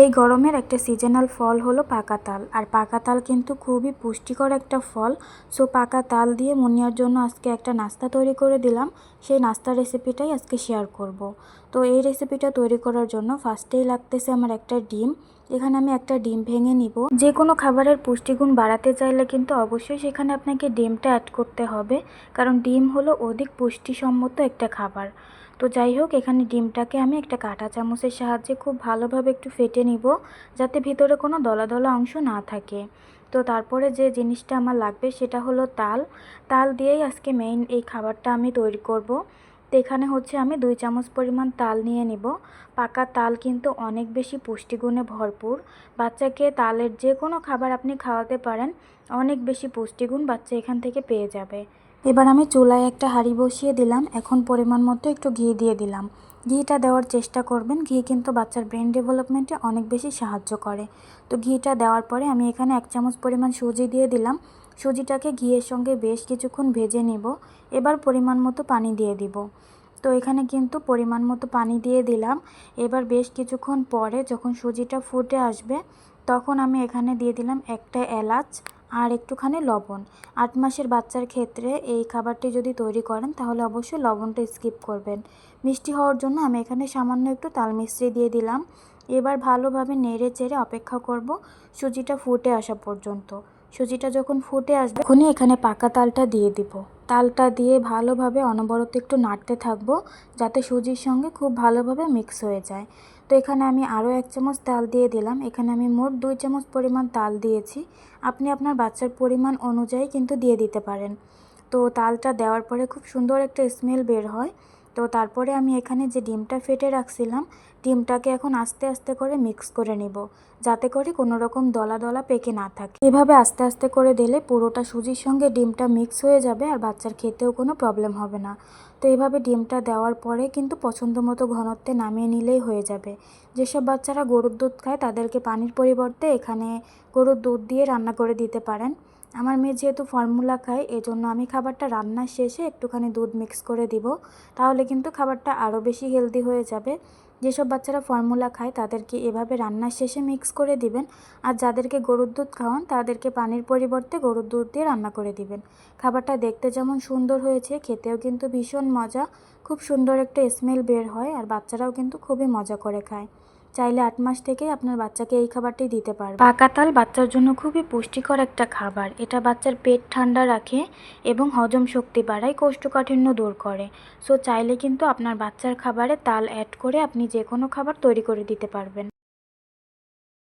এই গরমের একটা সিজনাল ফল হলো পাকা তাল। আর পাকা তাল কিন্তু খুবই পুষ্টিকর একটা ফল। সো পাকা তাল দিয়ে মুনিয়ার জন্য আজকে একটা নাস্তা তৈরি করে দিলাম। সেই নাস্তার রেসিপিটাই আজকে শেয়ার করব। তো এই রেসিপিটা তৈরি করার জন্য ফার্স্টেই লাগতেছে আমার একটা ডিম। এখানে আমি একটা ডিম ভেঙে নিব। যে কোনো খাবারের পুষ্টিগুণ বাড়াতে চাইলে কিন্তু অবশ্যই সেখানে আপনাকে ডিমটা অ্যাড করতে হবে, কারণ ডিম হলো অধিক পুষ্টিসম্মত একটা খাবার। তো যাই হোক, এখানে ডিমটাকে আমি একটা কাঁটা চামচের সাহায্যে খুব ভালোভাবে একটু ফেটে নিব, যাতে ভিতরে কোনো দলা দলা অংশ না থাকে। তো তারপরে যে জিনিসটা আমার লাগবে সেটা হলো তাল। তাল দিয়েই আজকে মেইন এই খাবারটা আমি তৈরি করব। তো এখানে হচ্ছে আমি 2 চামচ পরিমাণ তাল নিয়ে নিব। পাকা তাল কিন্তু অনেক বেশি পুষ্টিগুণে ভরপুর। বাচ্চাকে তালের যে কোনো খাবার আপনি খাওয়াতে পারেন, অনেক বেশি পুষ্টিগুণ বাচ্চা এখান থেকে পেয়ে যাবে। এবার আমি চুলায় একটা হাঁড়ি বসিয়ে দিলাম। এখন পরিমাণ মতো একটু ঘি দিয়ে দিলাম। ঘিটা দেওয়ার চেষ্টা করবেন, ঘি কিন্তু বাচ্চার ব্রেন ডেভেলপমেন্টে অনেক বেশি সাহায্য করে। তো ঘিটা দেওয়ার পরে আমি এখানে 1 চামচ পরিমাণ সুজি দিয়ে দিলাম। সুজিটাকে ঘিয়ের সঙ্গে বেশ কিছুক্ষণ ভেজে নেব। এবার পরিমাণ মতো পানি দিয়ে দিব। তো এখানে কিন্তু পরিমাণ মতো পানি দিয়ে দিলাম। এবার বেশ কিছুক্ষণ পরে যখন সুজিটা ফুটে আসবে, তখন আমি এখানে দিয়ে দিলাম একটা এলাচ আর একটুখানি লবণ। 8 মাসের বাচ্চার ক্ষেত্রে এই খাবারটি যদি তৈরি করেন তাহলে অবশ্যই লবণটা স্কিপ করবেন। মিষ্টি হওয়ার জন্য আমি এখানে সামান্য একটু তাল মিশ্রি দিয়ে দিলাম। এবার ভালোভাবে নেড়ে চেড়ে অপেক্ষা করব সুজিটা ফুটে আসা পর্যন্ত। সুজিটা যখন ফুটে আসবে তখনই এখানে পাকা তালটা দিয়ে দিব। তালটা দিয়ে ভালোভাবে অনবরত একটু নাড়তে থাকবো, যাতে সুজির সঙ্গে খুব ভালোভাবে মিক্স হয়ে যায়। তো এখানে আমি আরও 1 চামচ তাল দিয়ে দিলাম। এখানে আমি মোট 2 চামচ পরিমাণ তাল দিয়েছি। আপনি আপনার বাচ্চার পরিমাণ অনুযায়ী কিন্তু দিয়ে দিতে পারেন। তো তালটা দেওয়ার পরে খুব সুন্দর একটা স্মেল বের হয়। তো তারপরে আমি এখানে যে ডিমটা ফেটে রাখছিলাম, ডিমটাকে এখন আস্তে আস্তে করে মিক্স করে নিব, যাতে করে কোনো রকম দলা দলা পেকে না থাকে। এভাবে আস্তে আস্তে করে দিলে পুরোটা সুজির সঙ্গে ডিমটা মিক্স হয়ে যাবে আর বাচ্চার খেতেও কোনো প্রবলেম হবে না। তো এইভাবে ডিমটা দেওয়ার পরে কিন্তু পছন্দ মতো ঘনত্বে নামিয়ে নিলেই হয়ে যাবে। যেসব বাচ্চারা গরুর দুধ খায় তাদেরকে পানির পরিবর্তে এখানে গরুর দুধ দিয়ে রান্না করে দিতে পারেন। আমার মেয়ে যেহেতু ফর্মুলা খায়, এজন্য আমি খাবারটা রান্নার শেষে একটুখানি দুধ মিক্স করে দিব। তাহলে কিন্তু খাবারটা আরও বেশি হেলদি হয়ে যাবে। যেসব বাচ্চারা ফর্মুলা খায় তাদেরকে এভাবে রান্নার শেষে মিক্স করে দিবেন। আর যাদেরকে গরুর দুধ খাওয়ান তাদেরকে পানির পরিবর্তে গরুর দুধ দিয়ে রান্না করে দিবেন। খাবারটা দেখতে যেমন সুন্দর হয়েছে, খেতেও কিন্তু ভীষণ মজা। খুব সুন্দর একটা স্মেল বের হয় আর বাচ্চারাও কিন্তু খুবই মজা করে খায়। চাইলে 8 মাস থেকেই আপনার বাচ্চাকে এই খাবারটি দিতে পারবেন। পাকা তাল বাচ্চার জন্য খুবই পুষ্টিকর একটা খাবার। এটা বাচ্চার পেট ঠান্ডা রাখে এবং হজম শক্তি বাড়ায়, কোষ্ঠকাঠিন্য দূর করে। সো চাইলে কিন্তু আপনার বাচ্চার খাবারে তাল অ্যাড করে আপনি যে কোনো খাবার তৈরি করে দিতে পারবেন।